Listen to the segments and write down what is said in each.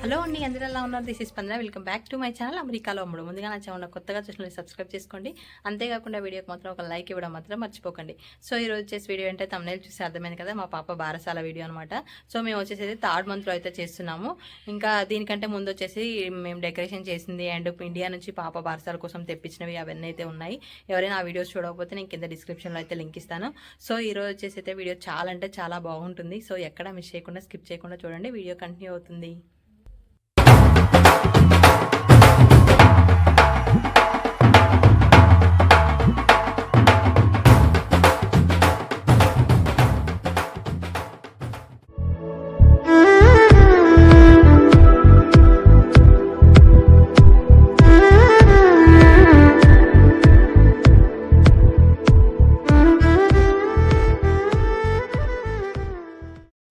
Hello అండి, అందరూ ఎలా ఉన్నారు? దిస్ ఇస్ స్పందన. Welcome back to my channel అమెరికాలో అమ్ముడు. ముందుగా నా ఛానల్ కొత్తగా చూసిన సబ్స్క్రైబ్ చేసుకోండి. అంతేకాకుండా వీడియోకి మాత్రం ఒక లైక్ ఇవ్వడం మాత్రం మర్చిపోకండి. సో ఈ రోజు వచ్చేసి వీడియో అంటే తమ్నైల్ చూసి అర్థమైంది కదా, మా పాప బారసాల వీడియో అనమాట. సో మేము వచ్చేసి థర్డ్ మంత్లో అయితే చేస్తున్నాము. ఇంకా దీనికంటే ముందు వచ్చేసి మేము డెకరేషన్ చేసింది అండ్ ఇండియా నుంచి పాప బారసాల కోసం తెప్పించినవి అవన్నీ అయితే ఉన్నాయి. ఎవరైనా ఆ వీడియోస్ చూడకపోతే నేను కింద డిస్క్రిప్షన్లో అయితే లింక్ ఇస్తాను. సో ఈ రోజు వచ్చేసి అయితే వీడియో చాలా అంటే చాలా బాగుంటుంది. సో ఎక్కడ మిస్ చేయకుండా స్కిప్ చేయకుండా చూడండి, వీడియో కంటిన్యూ అవుతుంది.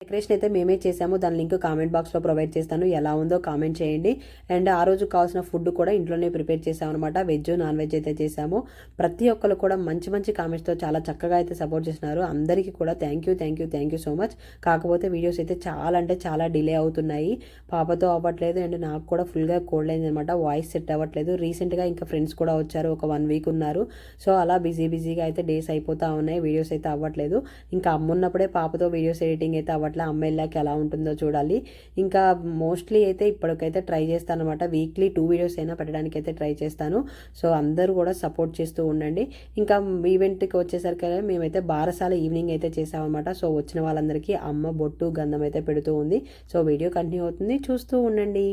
డెకరేషన్ అయితే మేమే చేసాము. దాని లింక్ కామెంట్ బాక్స్లో ప్రొవైడ్ చేస్తాను. ఎలా ఉందో కామెంట్ చేయండి. అండ్ ఆ రోజు కావాల్సిన ఫుడ్ కూడా ఇంట్లోనే ప్రిపేర్ చేసాము అనమాట. వెజ్ నాన్ వెజ్ అయితే చేసాము. ప్రతి ఒక్కరు కూడా మంచి మంచి కామెంట్స్తో చాలా చక్కగా అయితే సపోర్ట్ చేస్తున్నారు. అందరికీ కూడా థ్యాంక్ యూ సో మచ్. కాకపోతే వీడియోస్ అయితే చాలా అంటే చాలా డిలే అవుతున్నాయి. పాపతో అవ్వట్లేదు అండ్ నాకు కూడా ఫుల్గా కోల్డ్ అయింది అనమాట. వాయిస్ సెట్ అవ్వట్లేదు. రీసెంట్గా ఇంకా ఫ్రెండ్స్ కూడా వచ్చారు, ఒక 1 వీక్ ఉన్నారు. సో అలా బిజీగా అయితే డేస్ అయిపోతూ ఉన్నాయి. వీడియోస్ అయితే అవ్వట్లేదు. ఇంకా అమ్మున్నప్పుడే పాపతో వీడియోస్ ఎడిటింగ్ అయితే అవ్వట్లేదు. అమ్మ వెళ్ళాక ఎలా ఉంటుందో చూడాలి. ఇంకా మోస్ట్లీ అయితే ఇప్పటికైతే ట్రై చేస్తాను అనమాట. వీక్లీ 2 వీడియోస్ అయినా పెట్టడానికి అయితే ట్రై చేస్తాను. సో అందరూ కూడా సపోర్ట్ చేస్తూ ఉండండి. ఇంకా ఈవెంట్కి వచ్చేసరికి మేమైతే బారసాల ఈవినింగ్ అయితే చేసామన్నమాట. సో వచ్చిన వాళ్ళందరికీ అమ్మ బొట్టు గంధం అయితే పెడుతూ ఉంది. సో వీడియో కంటిన్యూ అవుతుంది, చూస్తూ ఉండండి.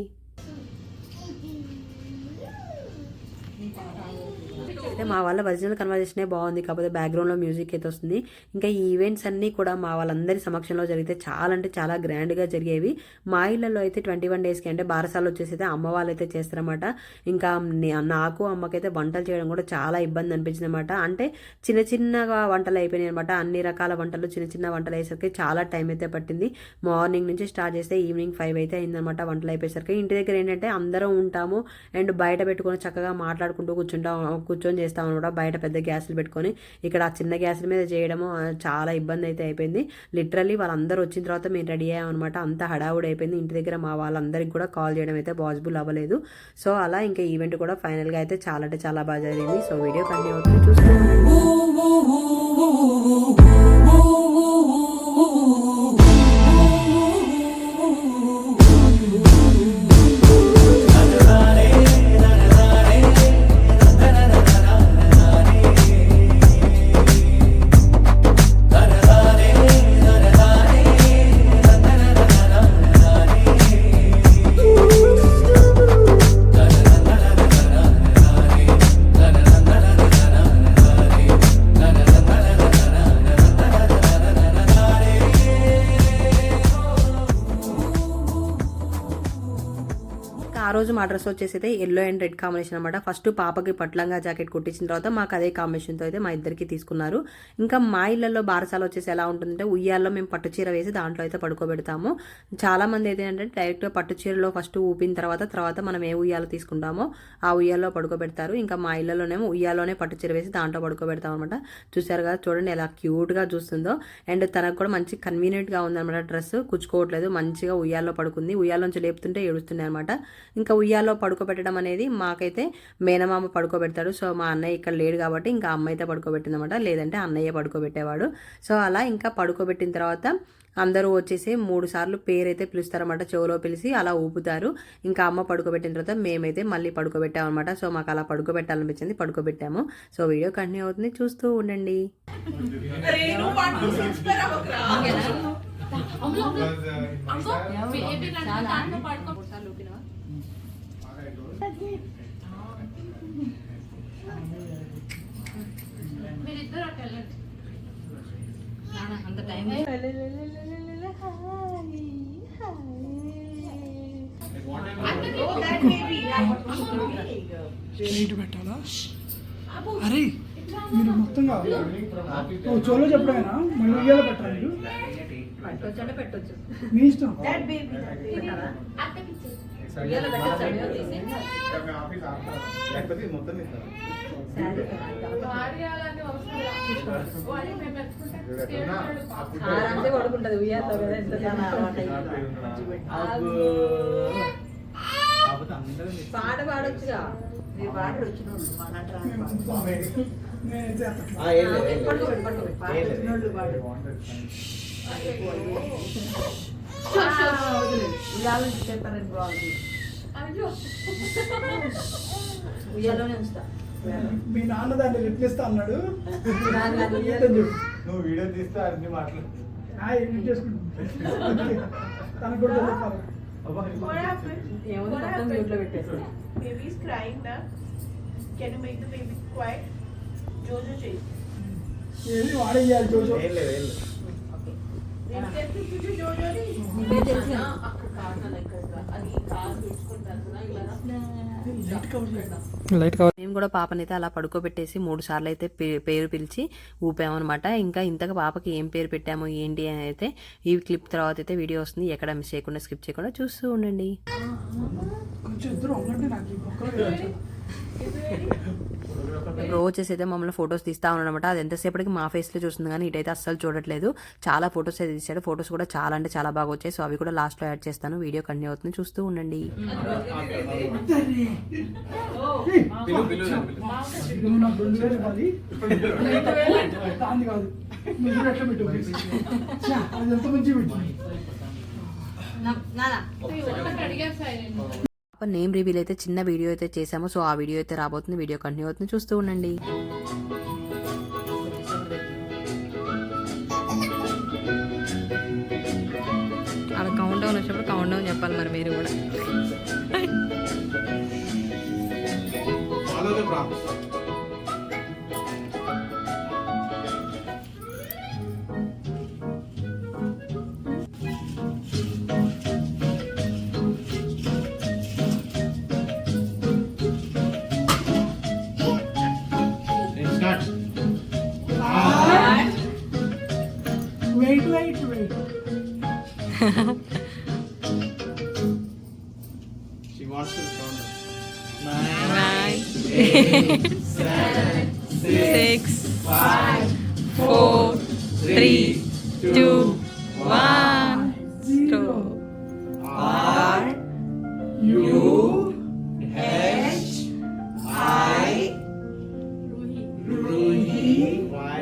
అయితే మా వాళ్ళ ఒరిజినల్ కన్వర్జేషనే బాగుంది, కాకపోతే బ్యాక్గ్రౌండ్లో మ్యూజిక్ అయితే వస్తుంది. ఇంకా ఈ ఈవెంట్స్ అన్నీ కూడా మా వాళ్ళందరి సమక్షంలో జరిగితే చాలా అంటే చాలా గ్రాండ్గా జరిగేవి. మా ఇళ్ళలో అయితే 21 డేస్కి అంటే బారసాలు వచ్చేసి అయితే అమ్మ వాళ్ళు అయితే చేస్తారన్నమాట. ఇంకా నాకు అమ్మకైతే వంటలు చేయడం కూడా చాలా ఇబ్బంది అనిపించింది అనమాట. అంటే చిన్నగా వంటలు అయిపోయినాయి అనమాట. అన్ని రకాల వంటలు చిన్న వంటలు అయ్యేసరికి చాలా టైం అయితే పట్టింది. మార్నింగ్ నుంచి స్టార్ట్ చేస్తే ఈవినింగ్ 5 అయితే అయిందనమాట వంటలు అయిపోయేసరికి. ఇంటి దగ్గర ఏంటంటే అందరం ఉంటాము అండ్ బయట పెట్టుకొని చక్కగా మాట్లాడుకుంటూ కూర్చొని చేస్తాం అనమాట. బయట పెద్ద గ్యాసులు పెట్టుకొని ఇక్కడ ఆ చిన్న గ్యాసుల మీద చేయడము చాలా ఇబ్బంది అయితే అయిపోయింది. లిటరల్లీ వాళ్ళందరూ వచ్చిన తర్వాత మేము రెడీ అయ్యామన్నమాట. అంత హడావుడి అయిపోయింది. ఇంటి దగ్గర మా వాళ్ళందరికీ కూడా కాల్ చేయడం అయితే పాసిబుల్ అవ్వలేదు. సో అలా ఇంకా ఈవెంట్ కూడా ఫైనల్గా అయితే చాలా అంటే చాలా బాగా జరిగింది. సో వీడియో కంటిన్యూ అవుతుంది, చూసుకోండి. ఆ రోజు మా డ్రెస్ వచ్చేసి అయితే ఎల్లో అండ్ రెడ్ కాంబినేషన్ అనమాట. ఫస్ట్ పాపకి పట్లంగా జాకెట్ కుట్టించిన తర్వాత మాకు అదే కాంబినేషన్తో అయితే మా ఇద్దరికి తీసుకున్నారు. ఇంకా మా ఇళ్లలో బారసాల వచ్చేసి ఎలా ఉంటుందంటే ఉయ్యాల్లో మేము పట్టు చీర వేసి దాంట్లో అయితే పడుకోబెడతాము. చాలా మంది అయితే ఏంటంటే డైరెక్ట్గా పట్టు చీరలో ఫస్ట్ ఊపిన తర్వాత మనం ఏ ఉయ్యాలో తీసుకుంటామో ఆ ఉయ్యాల్లో పడుకోబెడతారు. ఇంకా మా ఇళ్లలోనేమో ఉయ్యాలోనే పట్టు చీర వేసి దాంట్లో పడుకోబెడతాం అనమాట. చూసారు కదా, చూడండి ఎలా క్యూట్గా చూస్తుందో. అండ్ తనకు కూడా మంచి కన్వీనియంట్గా ఉందన్నమాట. డ్రెస్ కుచ్చుకోవట్లేదు, మంచిగా ఉయ్యాల్లో పడుకుంది. ఉయ్యాల్లోంచి లేపుతుంటే ఏడుస్తున్నాయి అనమాట. ఇంకా ఉయ్యాల్లో పడుకోబెట్టడం అనేది మాకైతే మేనమామ పడుకోబెడతాడు. సో మా అన్నయ్య ఇక్కడ లేడు కాబట్టి ఇంకా అమ్మ అయితే పడుకోబెట్టిందన్నమాట, లేదంటే అన్నయ్య పడుకోబెట్టేవాడు. సో అలా ఇంకా పడుకోబెట్టిన తర్వాత అందరూ వచ్చేసి 3 సార్లు పేరైతే పిలుస్తారన్నమాట. చెవులో పిలిచి అలా ఊపుతారు. ఇంకా అమ్మ పడుకోబెట్టిన తర్వాత మేమైతే మళ్ళీ పడుకోబెట్టామన్నమాట. సో మాకు అలా పడుకోబెట్టాలనిపించింది, పడుకోబెట్టాము. సో వీడియో కంటిన్యూ అవుతుంది, చూస్తూ ఉండండి. అంత టైం పెట్టాలా? అరే మీరు మొత్తంగా చోలో చెప్పడమేనా? మళ్ళీ ఉయ్యాలో పెట్టాలి. పెట్టొచ్చు పెట్టొచ్చు, మీ ఇష్టం. పడుకుంటది ఉయ్యాలో కదా. పాట పాడొచ్చుగా మీరు పాటలు వచ్చినోళ్ళు నేనైతే అట్లా చెప్పారండి బాగుంది ఉయ్యాలోనే ఉంచుతా మీ నాన్న దాన్ని రిప్లేస్తా అన్నాడు. నువ్వు వీడియో తీస్తే అన్ని మాట్లాడు. ఎడిట్ చేసుకుంటాను తనకు కూడా చెప్పాలి. ఏమో మొత్తం మ్యూట్లో పెట్టేసి Baby is crying now. Can you make the baby quiet? Jojo change. ఏది వాడే చేయాలి జోజో. ఏం లేదు, ఏం లేదు. Exactly, तुझे Jojo नहीं. నీకే తెలిసి మేము కూడా పాపనైతే అలా పడుకోబెట్టేసి 3 సార్లు అయితే పేరు పిలిచి ఊపామన్నమాట. ఇంకా ఇంతగా పాపకి ఏం పేరు పెట్టామో ఏంటి అని అయితే ఈ క్లిప్ తర్వాత అయితే వీడియో వస్తుంది. ఎక్కడ మిస్ చేయకుండా స్కిప్ చేయకుండా చూస్తూ ఉండండి. కొంచెం ఇద్దరు ఉన్నట్టు నాకు ఈ పక్కన రోజు వచ్చేసి అయితే మమ్మల్ని ఫొటోస్ తీస్తా ఉన్నాడనమాట. అది ఎంతసేపటికి మా ఫేస్లో చూస్తుంది కానీ ఇటైతే అస్సలు చూడట్లేదు. చాలా ఫొటోస్ అయితే తీసాడు. ఫొటోస్ కూడా చాలా అంటే చాలా బాగా వచ్చాయి. సో అవి కూడా లాస్ట్లో యాడ్ చేస్తాను. వీడియో కంటిన్యూ అవుతుంది, చూస్తూ ఉండండి. నాకు 2000 ఇవ్వాలి. దాన్ని కాదు మీరు ఎట్లా పెట్టు అది ఎంత మంచి పెట్టు. నేమ్ రివీల్ అయితే చిన్న వీడియో అయితే చేసాము. సో ఆ వీడియో అయితే రాబోతుంది. వీడియో కంటిన్యూ అవుతుంది, చూస్తూ ఉండండి. అలా కౌంట్ డౌన్ వచ్చినప్పుడు కౌంట్ డౌన్ చెప్పాలి మరి మీరు కూడా. Follow the prompts. Start. Wait. She wants to count. 9, 8, 7, 6, 5, 4, 3, 2, 1. Stop. R U H I Ruhi Y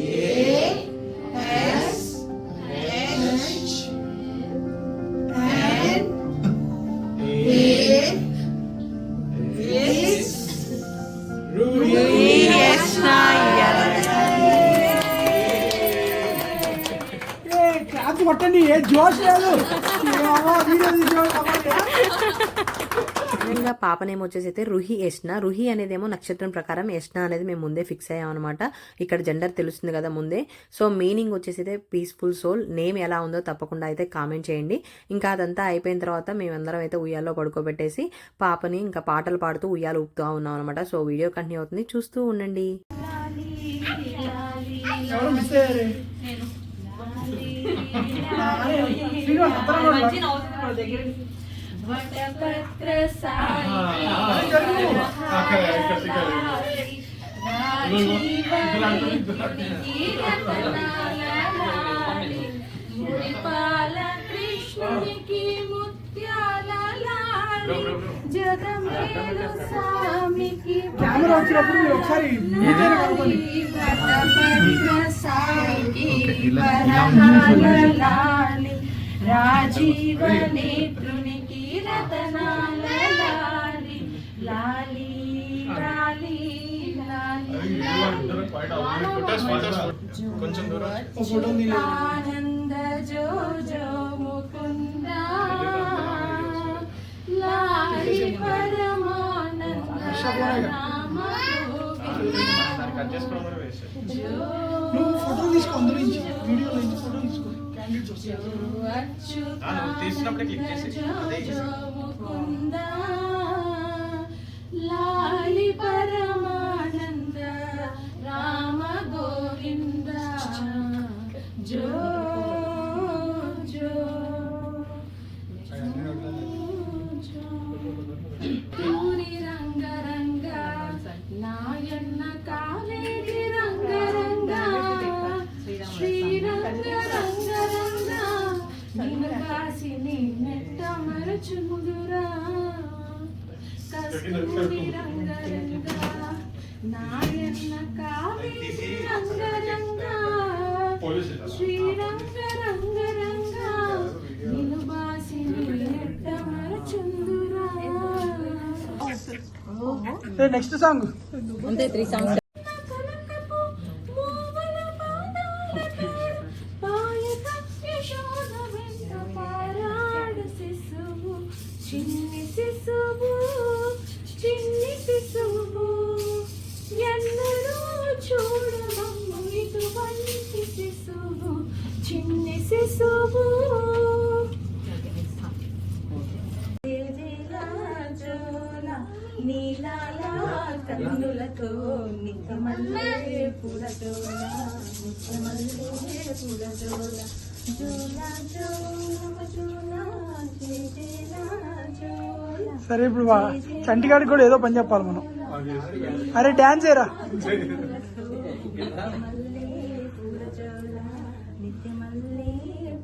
A S H N A S Ruhi. Class కొట్టండి. ఏ జోష్ లేదు. వీడియో ఇంకా పాప నేమ్ వచ్చేసి అయితే రుహి యష్నా. రుహి అనేదేమో నక్షత్రం ప్రకారం, యష్నా అనేది మేము ముందే ఫిక్స్ అయ్యాం అనమాట. ఇక్కడ జెండర్ తెలుస్తుంది కదా ముందే. సో మీనింగ్ వచ్చేసి అయితే పీస్ఫుల్ సోల్. నేమ్ ఎలా ఉందో తప్పకుండా అయితే కామెంట్ చేయండి. ఇంకా అదంతా అయిపోయిన తర్వాత మేమందరం అయితే ఉయ్యాల్లో పడుకోబెట్టేసి పాపని ఇంకా పాటలు పాడుతూ ఉయ్యాలు ఊపుతూ ఉన్నాం అనమాట. సో వీడియో కంటిన్యూ అవుతుంది, చూస్తూ ఉండండి. ఎవరు మిస్ అయ్యారే? శ్రీనివాస్ అత్తరం కృష్ణునికి ముత్యాల జగమేలు స్వామికి కెమెరా వచ్చినప్పుడు మీరు ఒకసారి మీతోనే కనుక్కోండి. రాజీవ నేత్రునికి రతనాల లాలి లాలి లాలి కొంచెం దూరం. ఆనంద జో జో ముకుంద లాలి పరమానంద రామ కట్ చేసుకోవడం కూడా వేస్ట్. నువ్వు ఫోటో తీసుకో, అందరూ వీడియోలో నుంచి ఫోటో తీసుకో. క్యాండిడేట్స్ వస్తారు. నువ్వు తీసినప్పుడే క్లిక్ చేసి అదే ముకుంద లాలి పరమానంద రామ గోవింద జో జో పూరి రంగ రంగ నాయన్న కావేరి రంగ రంగ శ్రీరంగ రంగ రంగ నిన్ను కాసి నిన్నెట్ట మరచుముదురా కస్తూరి రంగరంగా నాయన్న కావేరి రంగరంగా శ్రీరంగ రంగరంగా నిన్ను బాసి నెట్ట మరచుందురా. నెక్స్ట్ సాంగ్ అంతే 3 సాంగ్స్. కనకపు మూవల పాదాలకే పాయక యశోద వెంట పారాడు శిశువు చిన్ని శిశువు చిన్ని శిశువు ఎన్నడూ చూడమమ్ము ఇటువంటి శిశువు చిన్ని శిశువు. నీలాల కన్నులతో నిత్యమల్లే పూలతోల నిత్యమల్లే పూలతోల జోలా జోల జోలా జేలా జోలా. సరే ఇప్పుడు చంటిగాడికి కూడా ఏదో పని చెప్పాలి మనం. అరే డాన్స్ ఏరా. నిత్యమల్లే పూలజోల నిత్యమల్లే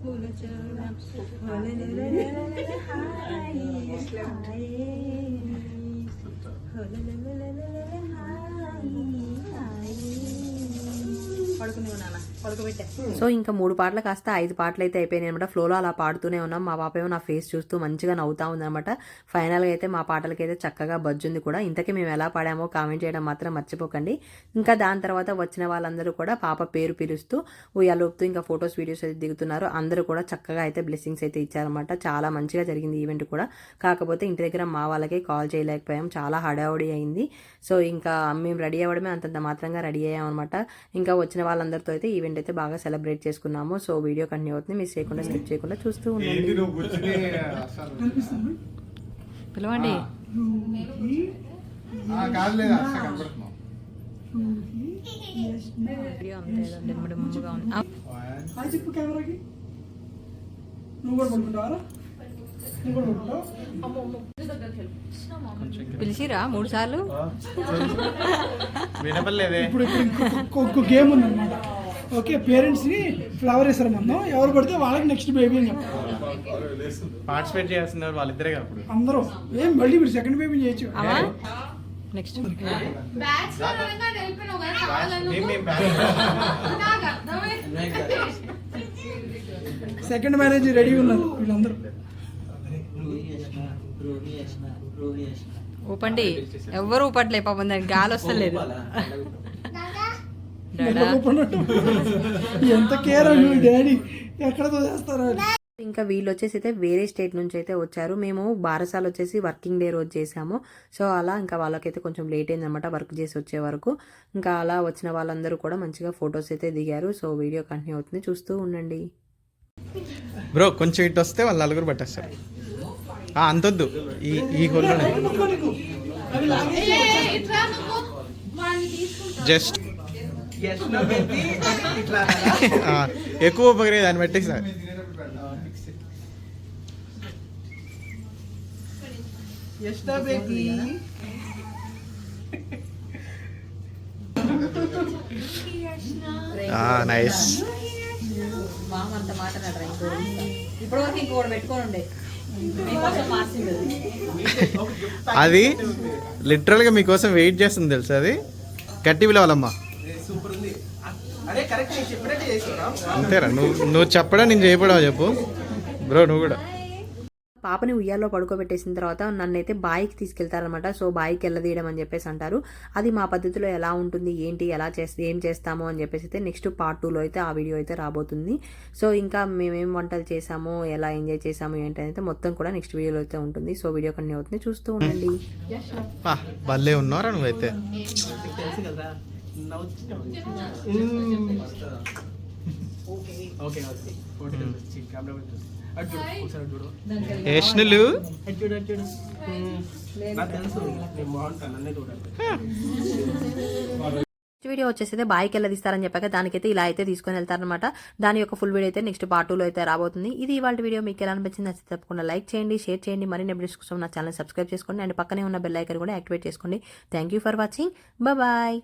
పూలజోల హాయ్ హాయ్ సో ఇంకా 3 పాటలు కాస్త 5 పాటలు అయితే అయిపోయినాయి అనమాట. ఫ్లోలో అలా పాడుతూనే ఉన్నాం. మా పాప ఏమో నా ఫేస్ చూస్తూ మంచిగా నవ్వుతా ఉందన్నమాట. ఫైనల్గా అయితే మా పాటలకి అయితే చక్కగా బజ్జుంది కూడా. ఇంతకీ మేము ఎలా పాడామో కామెంట్ చేయడం మాత్రం మర్చిపోకండి. ఇంకా దాని తర్వాత వచ్చిన వాళ్ళందరూ కూడా పాప పేరు పిలుస్తూ ఉయ్యాలూపుతూ ఇంకా ఫొటోస్ వీడియోస్ అయితే దిగుతున్నారు. అందరూ కూడా చక్కగా అయితే బ్లెస్సింగ్స్ అయితే ఇచ్చారనమాట. చాలా మంచిగా జరిగింది ఈవెంట్ కూడా. కాకపోతే ఇంటి దగ్గర మా వాళ్ళకి కాల్ చేయలేకపోయాం, చాలా హడావుడి అయింది. సో ఇంకా మేము రెడీ అవ్వడమే అంతంత మాత్రంగా రెడీ అయ్యామన్నమాట. ఇంకా వచ్చిన వాళ్ళందరితో అయితే ఈవెంట్ అయితే బాగా సెలబ్రేట్ చేసుకున్నాము. సో వీడియో కంటిన్యూ అవుతుంది, మిస్ చేయకుండా స్కిప్ చేయకుండా చూస్తూ ఉండండి. పిలవండి. వీడియో అంతే ముందుగా ఉంది. అది చెప్పు కెమెరాకి. నువ్వు కూడా పడుకుంటావారా? నువ్వు కూడా పడుకుంటావు? పిలిచిరా 3 సార్లు. వినపడలేదే. ఇప్పుడు ఇంకొక గేమ్ ఉందన్నమాట. ఓకే, పేరెంట్స్ ని ఫ్లవర్ వేస్తారు మనం. ఎవరు పడితే వాళ్ళకి నెక్స్ట్ బేబీ అని చెప్తారు. పార్టిసిపేట్ చేస్తున్నారు వాళ్ళిద్దరే అప్పుడు. అందరూ ఏం మళ్ళీ మీరు సెకండ్ బేబీ చేయొచ్చు. నెక్స్ట్ సెకండ్ మ్యారేజ్ రెడీ ఉన్నారు వీళ్ళందరూ. ఊపండి. ఎవ్వరు ఊపట్లే పాపం, దానికి గాలి వస్తలేదు. ఎంత కేర్ డాడీ ఎక్కడతో చేస్తారా. ఇంకా వీళ్ళు వచ్చేసి అయితే వేరే స్టేట్ నుంచి అయితే వచ్చారు. మేము బారసాల వచ్చేసి వర్కింగ్ డే రోజు చేసాము. సో అలా ఇంకా వాళ్ళకైతే కొంచెం లేట్ అయిందనమాట వర్క్ చేసి వచ్చే వరకు. ఇంకా అలా వచ్చిన వాళ్ళందరూ కూడా మంచిగా ఫొటోస్ అయితే దిగారు. సో వీడియో కంటిన్యూ అవుతుంది, చూస్తూ ఉండండి. బ్రో కొంచెం ఇటు వస్తే వాళ్ళు 4 పట్టేస్తారు. అంతొద్దు, ఈ హోల్లోనే జస్ట్ ఎక్కువ ఉపయోగ దాన్ని బట్టి సార్. నైస్. అంత మాట్లాడరా ఇప్పటి వరకు ఇంకోటి పెట్టుకొని ఉండే. అది లిటరల్ గా మీకోసం వెయిట్ చేస్తుంది తెలుసు. అది గట్టి పిలవాలమ్మా. అంతేరా, నువ్వు చెప్పడా నేను చేయబడా చెప్పు బ్రో. నువ్వు కూడా పాపని ఉయ్యాల్లో పడుకోబెట్టేసిన తర్వాత నన్నైతే బాయికి తీసుకెళ్తారనమాట. సో బాయికి వెళ్ళదీయడం అని చెప్పేసి అంటారు. అది మా పద్ధతిలో ఎలా ఉంటుంది, ఏంటి, ఎలా ఏం చేస్తాము అని చెప్పేసి అయితే నెక్స్ట్ పార్ట్ 2లో అయితే ఆ వీడియో అయితే రాబోతుంది. సో ఇంకా మేమేం వంటలు చేసాము, ఎలా ఎంజాయ్ చేసాము ఏంటి అయితే మొత్తం కూడా నెక్స్ట్ వీడియోలో అయితే ఉంటుంది. సో వీడియో కంటిన్యూ అవుతుంది, చూస్తూ ఉండండి. భలే ఉన్నారా నువ్వైతే. యష్నులు వీడియో వచ్చేసి అయితే బాయికి వెళ్ళదీస్తారని చెప్పాక దానికైతే ఇలా అయితే తీసుకొని వెళ్తారనమాట. దాని యొక్క ఫుల్ వీడియో అయితే నెక్స్ట్ పార్ట్ 2లో అయితే రాబోతుంది. ఇది ఇవాళ వీడియో మీకు ఎలా అనిపించింది నచ్చితే తప్పకుండా లైక్ చేయండి, షేర్ చేయండి. మరిన్ని అప్డేట్స్ కోసం నా ఛానల్ సబ్స్క్రైబ్ చేసుకోండి అండ్ పక్కనే ఉన్న బెల్ ఐకాన్ కూడా యాక్టివేట్ చేసుకోండి. Thank you for watching. Bye.